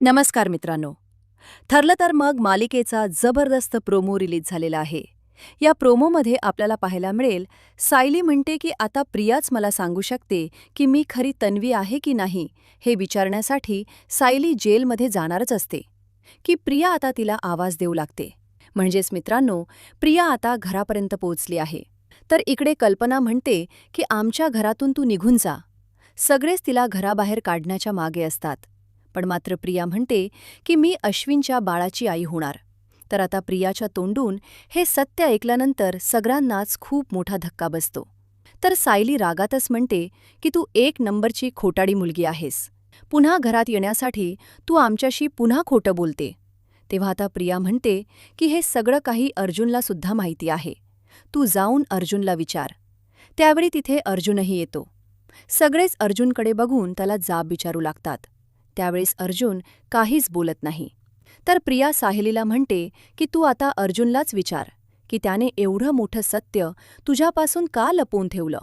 नमस्कार मित्रांनो. ठरलं तर मग मालिकेचा जबरदस्त प्रोमो रिलीज झालेला आहे. या प्रोमोमध्ये आपल्याला पाहायला मिळेल, सायली म्हणते की आता प्रियाच मला सांगू शकते की मी खरी तन्वी आहे की नाही हे विचारण्यासाठी सायली जेलमध्ये जाणारच असते. की प्रिया आता तिला आवाज देऊ लागते. म्हणजेच मित्रांनो, प्रिया आता घरापर्यंत पोहोचली आहे. तर इकडे कल्पना म्हणते की आमच्या घरातून तू निघून जा. सगळेच तिला घराबाहेर काढण्याच्या मागे असतात. पण मात्र प्रिया म्हणते की मी अश्विनच्या बाळाची आई होणार. तर आता प्रियाच्या तोंडून हे सत्य ऐकल्यानंतर सगळ्यांनाच खूप मोठा धक्का बसतो. तर सायली रागातच म्हणते की तू एक नंबरची खोटाडी मुलगी आहेस. पुन्हा घरात येण्यासाठी तू आमच्याशी पुन्हा खोटं बोलते. तेव्हा आता प्रिया म्हणते की हे सगळं काही अर्जुनला सुद्धा माहिती आहे. तू जाऊन अर्जुनला विचार. त्यावेळी तिथे अर्जुनही येतो. सगळेच अर्जुनकडे बघून त्याला जाब विचारू लागतात. त्यावेळेस अर्जुन काहीच बोलत नाही. तर प्रिया साहेलीला म्हणते की तू आता अर्जुनलाच विचार की त्याने एवढं मोठं सत्य तुझ्यापासून का लपवून ठेवलं.